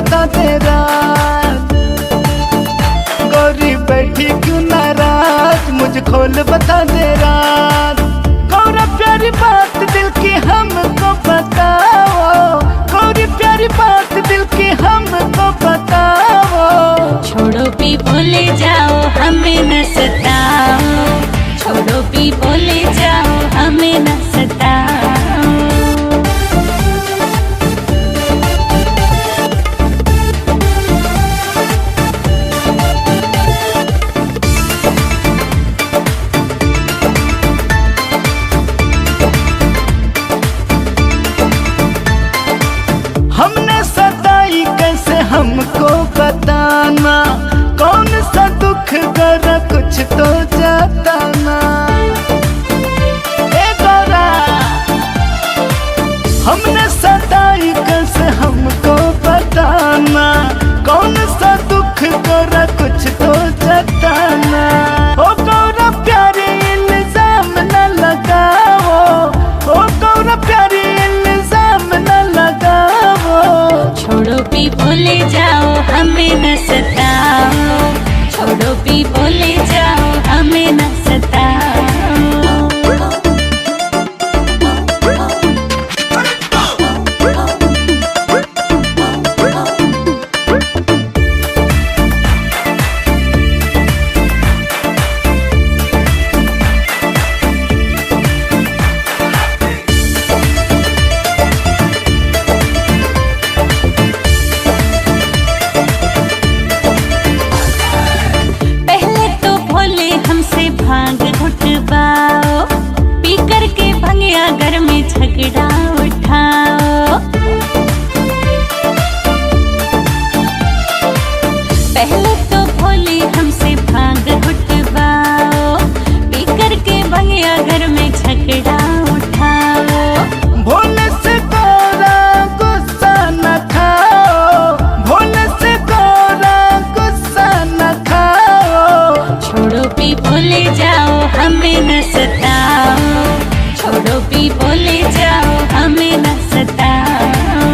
बता दे रात, गोरी बैठी क्यों नाराज, मुझे खोल बता दे रात। गौरा प्यारी बात दिल की हमको बताओ, गौरी प्यारी बात दिल की हमको बताओ। छोड़ो भी बोले जाओ हमें न सताओ, छोड़ो भी बोले जाओ हमें न सताओ। हमने सताई कैसे हमको बताना, कौन सा दुख करा कुछ तो जताना। ए गौरा हमने सताई कैसे हमको बताना, कौन सा दुख करा कुछ तो जताना। ओ गौरा प्यारे इल्जाम न लगाओ, ओ गौरा प्यारे इल्जाम न लगाओ। छोड़ो भी बोले जाओ हमें न सताओ, छोड़ो भी बोले जाओ हमें न सताओ। भांग घुटवाओ, पी करके भंगिया घर में झगड़ा उठाओ। पहले तो भोले हमसे भांग घुटवाओ, पी करके भंगिया घर में झगड़ा उठाओ। भोले से गौरा गुस्सा न खाओ, भोले से गौरा गुस्सा न खाओ। छोड़ो भी बोले जाओ हमें न सताओ, छोड़ो भी बोले जाओ हमें न सताओ।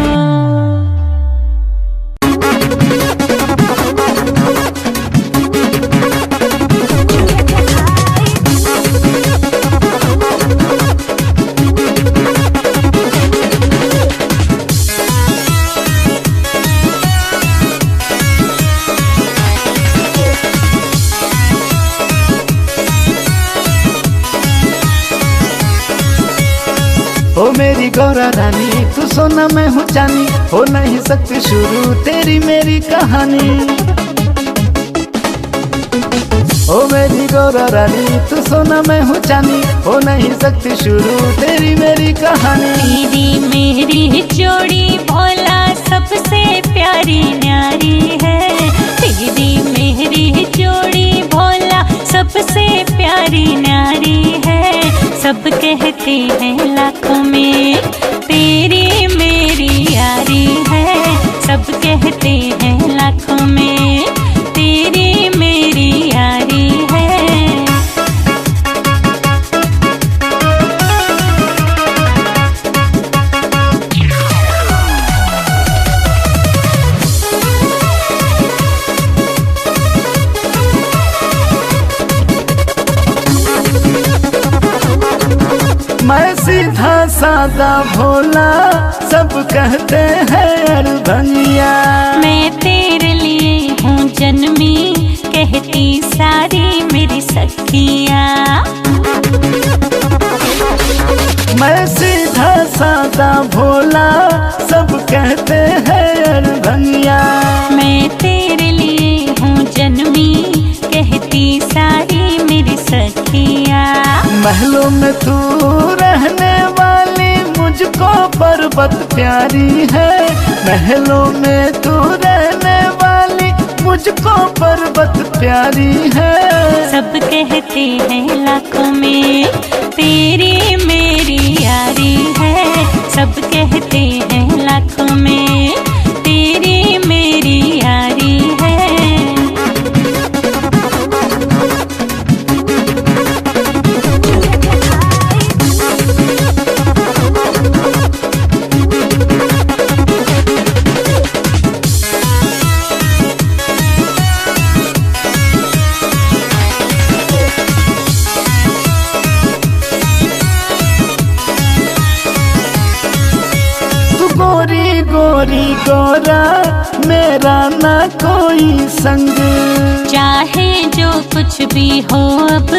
ओ मेरी गौरा रानी तू सोना मैं हूँ चांदी, हो नहीं सकती शुरू तेरी मेरी कहानी। ओ मेरी गौरा रानी तू सोना मैं हूँ चांदी, हो नहीं सकती शुरू तेरी मेरी कहानी। तेरी मेरी जोड़ी भोला सबसे प्यारी न्यारी है, तेरी मेरी जोड़ी भोला सबसे प्यारी न्यारी है। सब कहते हैं लाखों में तेरी मेरी यारी है, सब कहते हैं लाखों में तेरी मेरी यारी है। मैं सीधा सादा भोला सब कहते हैं अड़भंगिया। मैं तेरे लिए हूँ जन्मी कहती सारी मेरी सखियाँ। मैं सीधा सादा भोला सब कहते हैं अड़भंगिया। मैं तेरे लिए हूँ जन्मी कहती सारी मेरी सखियाँ। महलों में तू रहने वाली मुझको पर्वत प्यारी है, महलों में तू रहने वाली मुझको पर्वत प्यारी है। सब कहते हैं लाखों में तेरी मेरी यारी है, सब कहते हैं लाखों में तेरी मेरी यारी है। गोरी गोरा मेरा ना कोई संग। चाहे जो कुछ भी हो अब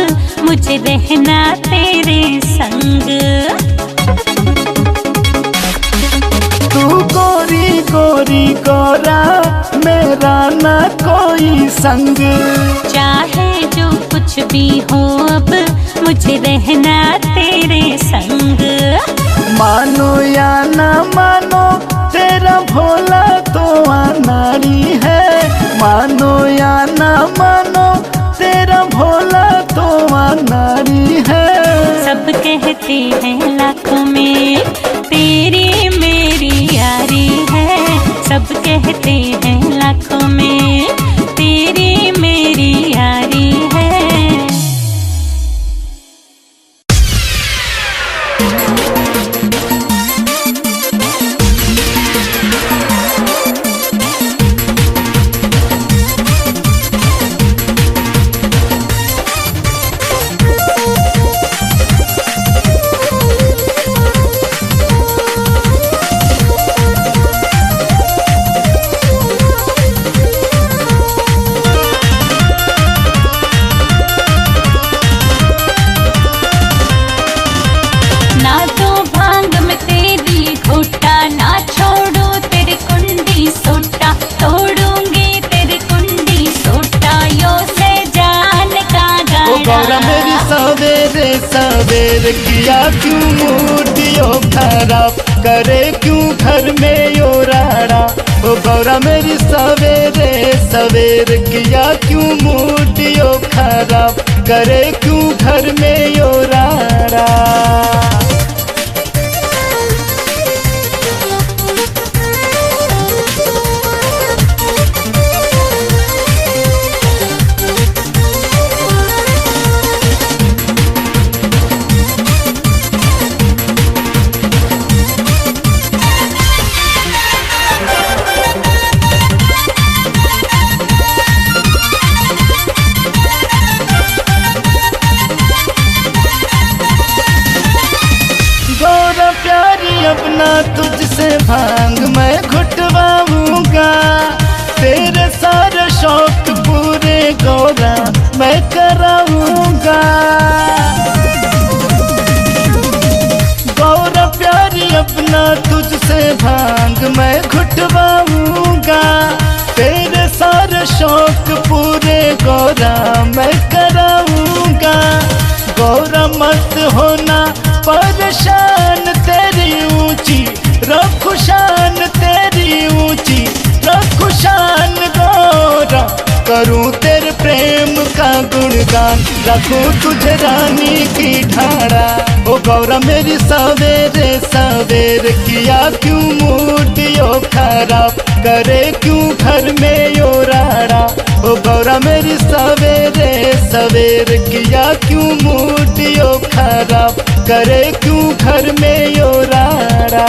मुझे रहना तेरे संग। तू गोरी गोरी गोरा मेरा ना कोई संग। चाहे जो कुछ भी हो अब मुझे रहना तेरे संग। मानो या ना मानो तेरा भोला तो अनाड़ी है। मानो या ना मानो तेरा भोला तो अनाड़ी है। सब कहते हैं लाखों में तेरी मेरी यारी है। सब कहते हैं लाखों में तेरी मेरी यारी है। सवेर किया क्यों मूर्तियों खराब करे क्यों घर में यो राड़ा। ओ गौरा मेरी सवेरे सवेर किया क्यों मूर्तियों खराब करे क्यों घर में यो राड़ा। अपना तुझसे भांग मैं घुटवाऊंगा। तेरे सारे शौक पूरे गौरा मैं कराऊंगा। गौरा प्यारी अपना तुझसे भांग मैं घुटवाऊंगा। तेरे सारे शौक पूरे गौरा मैं कराऊंगा। गौरा मत होना परेशान तेरी ऊंची रखो शान तेरी ऊंची रखो शान गौरा। करूं तेरे प्रेम का गुणगान रखूं तुझे रानी की ठाड़ा। ओ गौरा मेरी सवेरे सवेर किया क्यों मूर्तियों खराब करे क्यों घर में यो राड़ा। ओ गौरा मेरी सवेरे सवेर किया क्यों मूर्तियों खराब करे क्यों घर में यो राड़ा।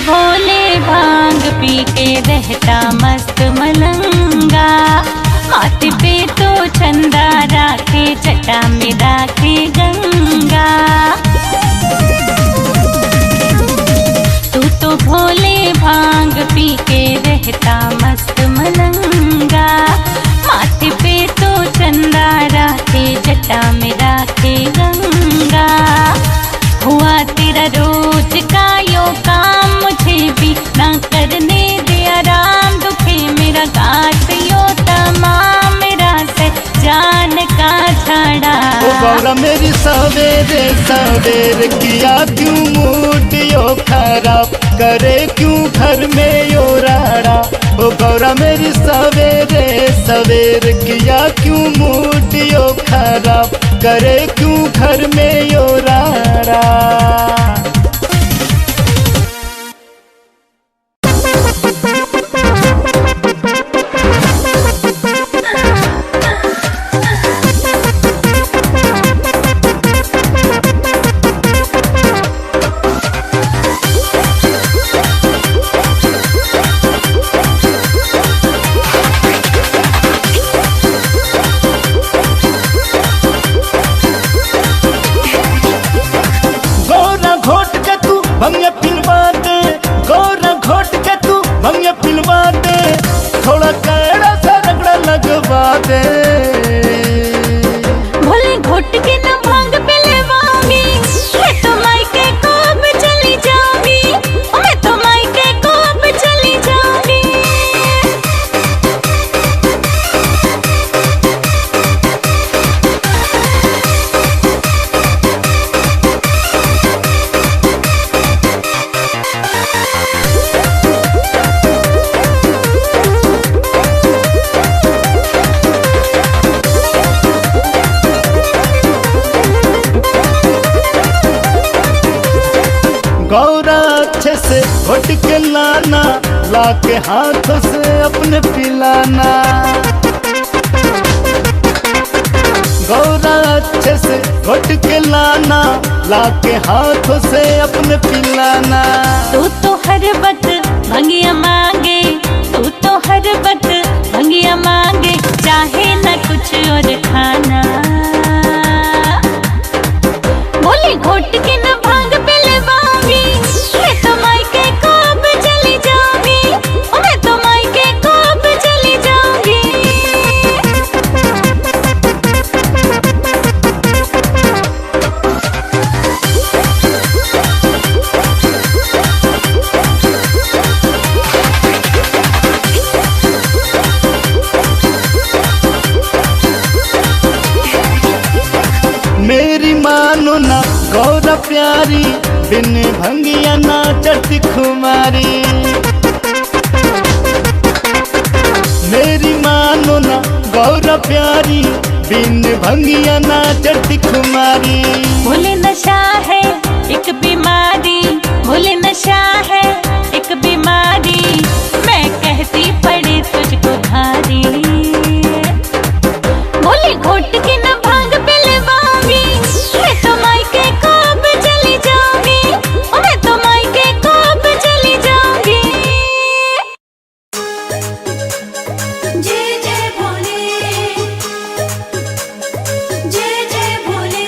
भोले भांग पी के रहता मस्त मलंगा। माथे पे तो चंदा राखे जटा में राखे गंगा। तू तो भोले भांग पी के रहता मस्त मलंगा। माथे पे तो चंदा राखे जटा में राखे गंगा। हुआ तेरा रोज का यो काम मुझे भी ना करने दे आराम। दुखे मेरा गात यो तमाम मेरा से जान का झाड़ा। ओ गौरा मेरी सवेरे सवेर किया क्यों मूर्तियों खराब करे क्यों घर में यो राड़ा। ओ गौरा मेरी सवेरे सवेर किया क्यों मूर्तियों खराब करे क्यों घर में यो राड़ा। गौरा अच्छे से घोट के लाना, लाके हाथों से अपने पिलाना। गौरा अच्छे से घोट के लाना, लाके हाथों से अपने पिलाना। तू तो हर वक्त भंगिया मांगे, तू तो हर वक्त भंगिया मांगे, चाहे न कुछ और खाना। बोले घोट के न भांग पिलवाऊंगी, मैं तो मायके को अब चली जाऊंगी, मैं तो मायके को अब चली जाऊंगी। मेरी मानो ना गौरा प्यारी, बिन भंगिया ना चढ़ती खुमारी। मेरी मानो ना गौरा प्यारी, बिन भंगिया ना चढ़ती खुमारी। भोले नशा है एक बीमारी, भोले नशा है एक बीमारी, मैं कहती पड़े तुझको भारी। बोले घोट के न भांग पिलवाऊंगी, मैं तो मायके को अब चली जाऊंगी, मैं तो मायके को अब चली जाऊंगी। जय जय भोले, जय जय भोले।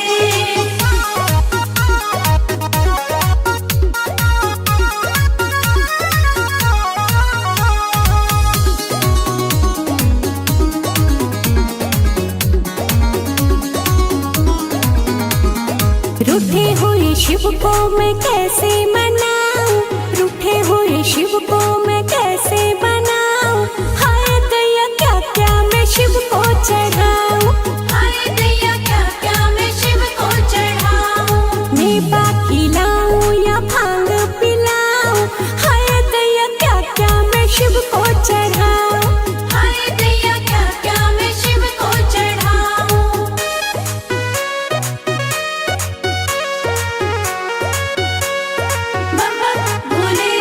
रूठे हुए शिव को मैं कैसे मनाऊं, रूठे हुए शिव को मैं कैसे मनाऊं। हाय दैया क्या क्या मैं शिव को चढ़ाऊं, हाय दैया क्या क्या मैं शिव को चढ़ाऊं। मैं बाकी लाऊं या भांग पिलाऊं, हाय दैया क्या क्या मैं शिव को चढ़ाऊं, हाय दैया क्या क्या मैं शिव को चढ़ाऊं। बम बम भोले,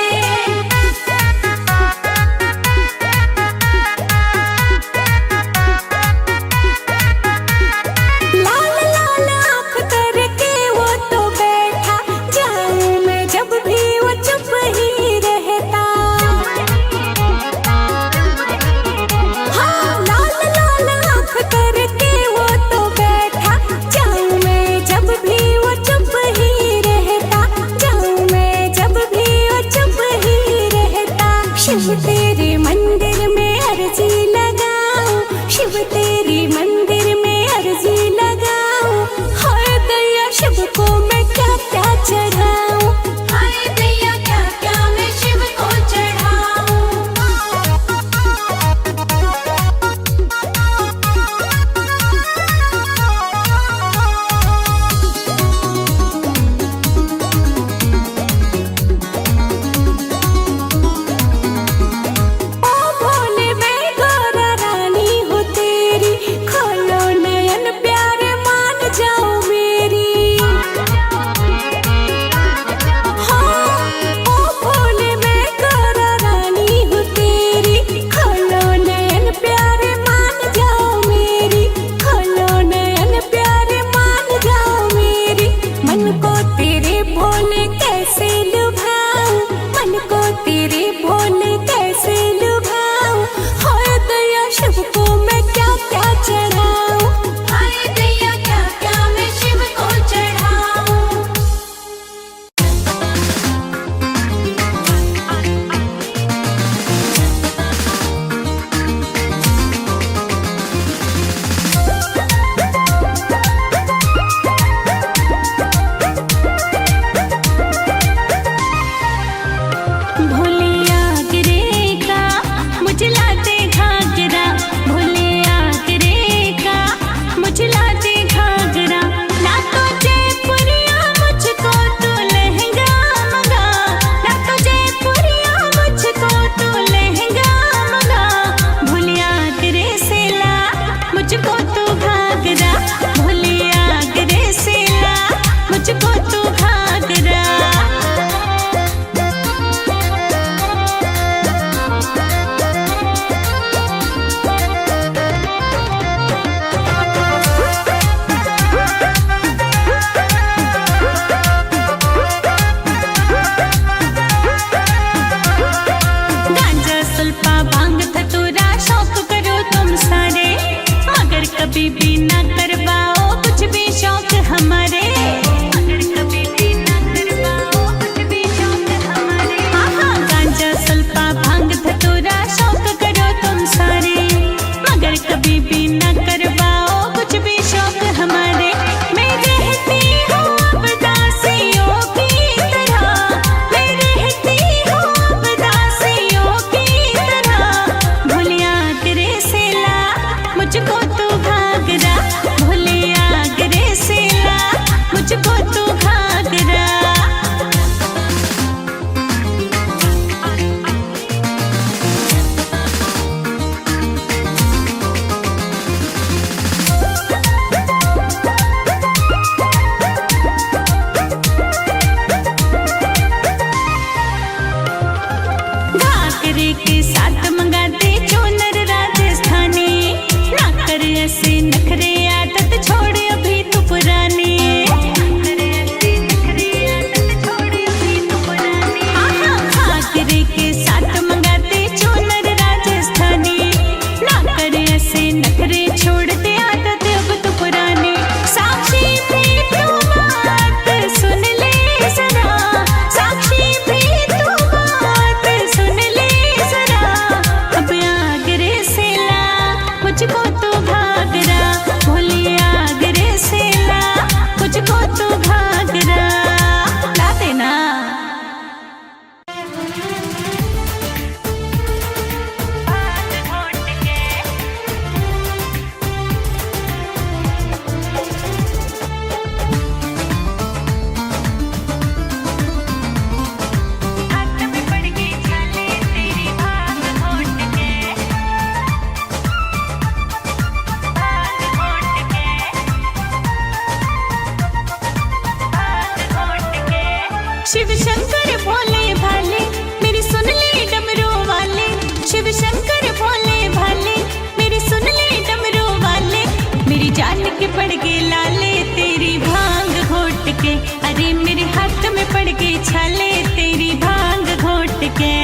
शिव शंकर भोले भाले मेरी सुन ले डमरू वाले, शिव शंकर भोले भाले मेरी सुन ले डमरू वाले। मेरी जान के पड़ गए लाले तेरी भांग घोट के, अरे मेरे हाथ में पड़ गए छाले तेरी भांग घोट के।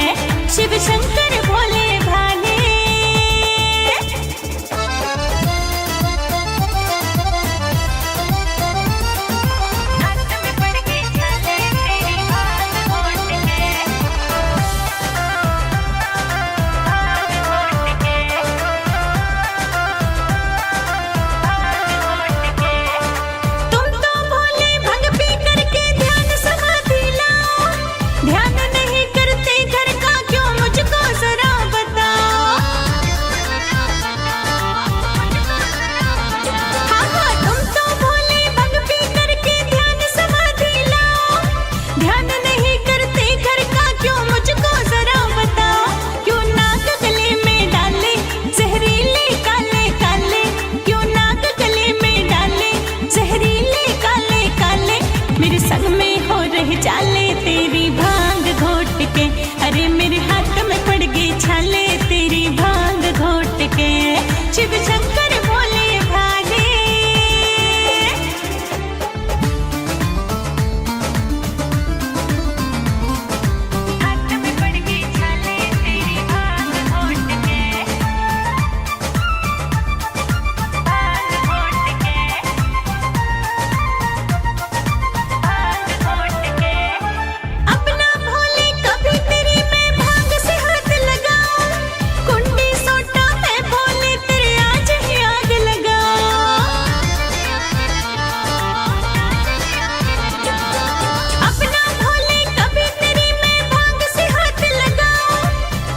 शिव शंकर भोले भाले चाले तेरी भांग घोट के, अरे मेरे हाथ में पड़ गई छाले तेरी भांग घोट के। शिव शंकर भोले भाले हाथ में पड़ गई छाले तेरी भांग घोट के, भांग घोट के, भांग घोट के। अपना भोले कभी तेरी मैं भांग से हाथ लगाऊं, कुंडी सोटा मैं भोले तेरे आज ही आग लगाऊं। अपना भोले कभी तेरी मैं भांग से हाथ लगाऊं,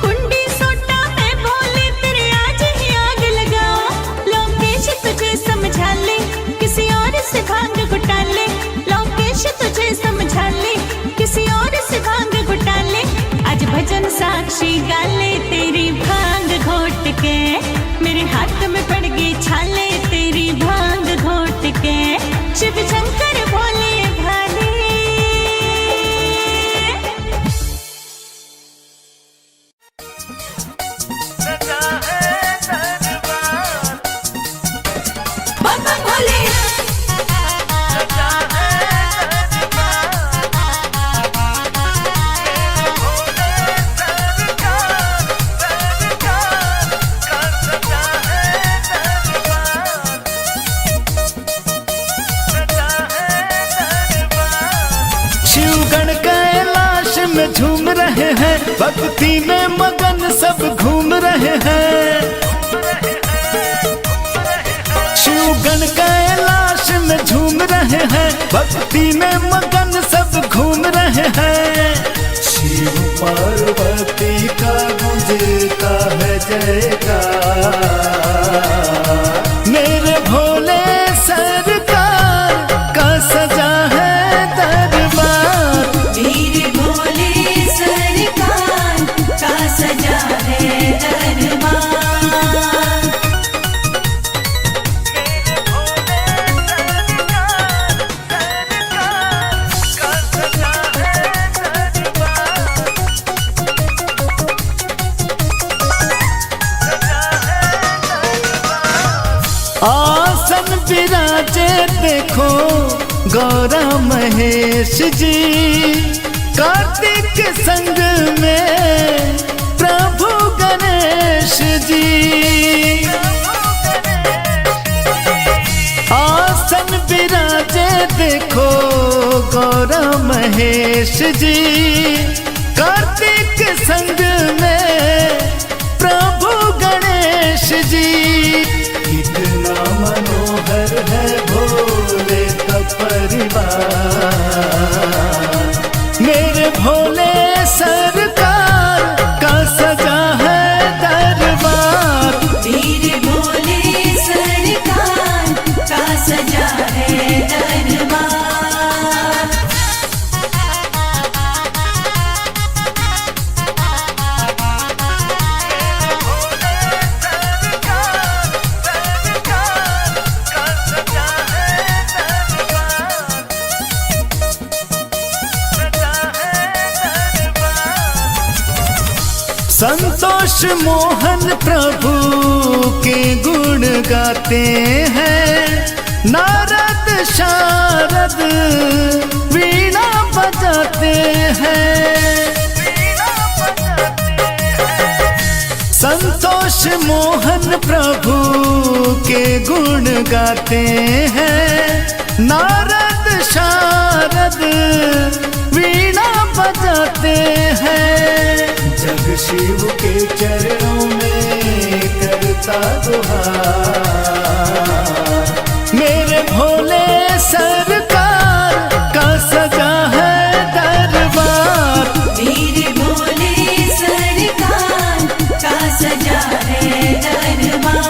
कुंडी सोटा मैं भोले तेरे आज ही आग लगाऊं। लोकेश तुझे समझा ले किसी और से भांग घुटा ले, लोकेश तुझे समझा ले किसी और से भांग घुटा ले। आज भजन साक्षी गाले तेरी भांग घोट के, मेरे हाथ में पड़ गई छाले तेरी भांग घोट के। शिव शंकर भोले भाले बाबा भोले शिवगण कैलाश में झूम रहे हैं, भक्ति में मगन सब घूम रहे हैं। शिवगण कैलाश में झूम रहे हैं, भक्ति में मगन सब घूम रहे हैं। शिव पार्वती का गुंजता है जयकार, मेरे भोले सरकार का सजा है दरबार। मेरे भोले सरकार का सजा है दरबार। आसन विराजे देखो गौरा महेश जी, कार्तिक संग में प्रभु गणेश जी। आसन विराजे देखो गौरा महेश जी, कार्तिक संग में प्रभु गणेश जी। कितना मनोहर है भोले का परिवार, मेरे भोले सरकार का सजा है दरबार। मेरे भोले सरकार का सजा है दरबार। का सजा संतोष मोहन प्रभु के गुण गाते हैं, नारद शारद वीणा बजाते हैं। संतोष मोहन प्रभु के गुण गाते हैं, नारद शारद वीणा बजाते हैं। जग शिव के चरणों में करता दुहार, मेरे भोले सरकार का सजा है दरबार। मेरे भोले सरकार का सजा है दरबार।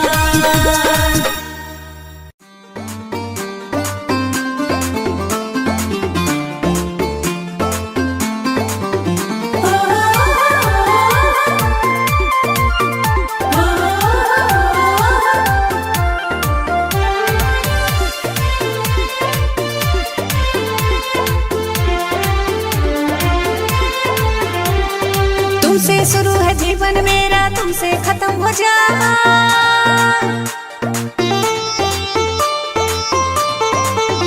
तुमसे शुरू है जीवन मेरा, तुमसे खत्म हो जाए।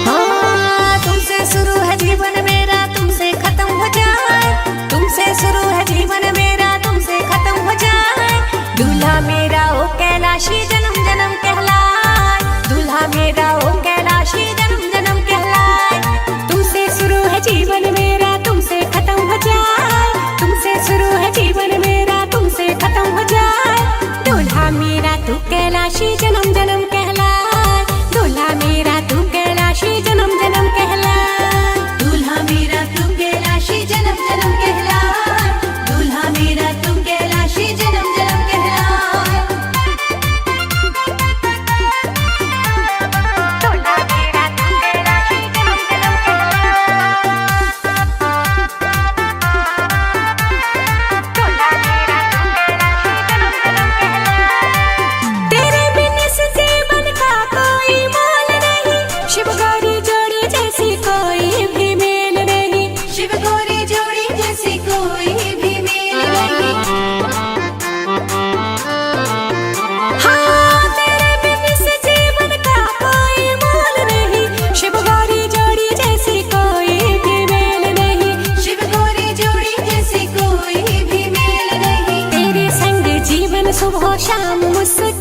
हाँ, तुमसे शुरू है जीवन मेरा, तुमसे खत्म हो जाए। तुमसे शुरू है जीवन मेरा, तुमसे खत्म हो जाए। दूल्हा मेरा ओ कैलाशी जन्म जन्म कहलाए। दूल्हा मेरा ओ कैलाशी जन्म जन्म कहलाए। तुमसे शुरू है जीवन मेरा, तुमसे खत्म हो जाए। तुमसे शुरू है जीवन मेरा, तुमसे खत्म हो जाए। दूल्हा मेरा तू कैलाशी जन्म जन्म कहलाए। दूल्हा मेरा तू कैलाशी जन्म जन्म कहलाए। दूल्हा मेरा तू कैलाशी जन्म जन्म कहलाए। दूल्हा मेरा तू कैलाशी जन्म जन्म कहलाए। दूल्हा मेरा तू कैलाशी जन्म जन्म तेरे बिन इस जीवन का कोई मोल नहीं। शिव गौरी जोड़ी जैसी कोई भी मेल नहीं। शिव गौरी जोड़ी जैसी कोई भी मेल नहीं। हाँ, तेरे बिन इस जीवन का कोई मोल नहीं। शिव गौरी जोड़ी जैसी कोई भी मेल नहीं। शिव गौरी जोड़ी जैसी कोई भी मेल नहीं। तेरे संग जीवन सुबह शाम मुस्काए।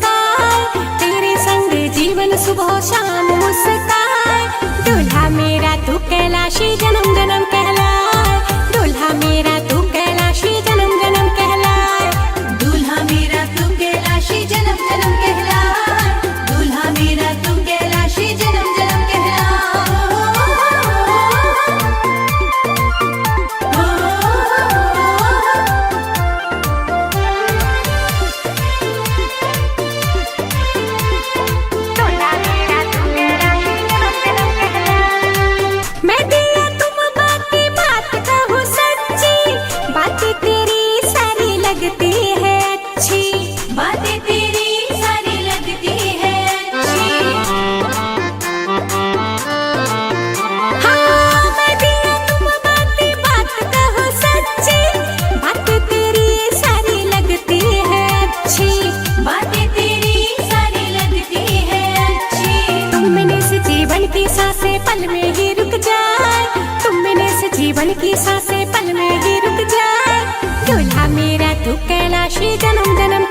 तेरे संग जीवन सुबह शाम मुस्काए। दूल्हा मेरा तू कैलाशी जन्म जन्म कहलाए। दूल्हा मेरा तू कैलाशी जन्म जन्म कहलाए। दूल्हा मेरा तू कैलाशी जन्म जन्म कहलाए। दूल्हा मेरा तू कैलाशी जन्म जन्म मैं दिया तुम बाकी बात कहूँ सच्ची। बातें तेरी सारी लगती है अच्छी। बातें तेरी सारी लगती है अच्छी। हाँ, मैं दिया तुम बाकी बात कहूँ सच्ची। बातें तेरी सारी लगती है अच्छी। बातें तेरी सारी लगती है अच्छी। तुम मैंने से जीवन की सांसें पल में ही रुक जाए। तुम मैंने से जीवन की सांसें पल में ही रुक जाए। दूल्हा मेरा तू कैलाशी जन्म जन्म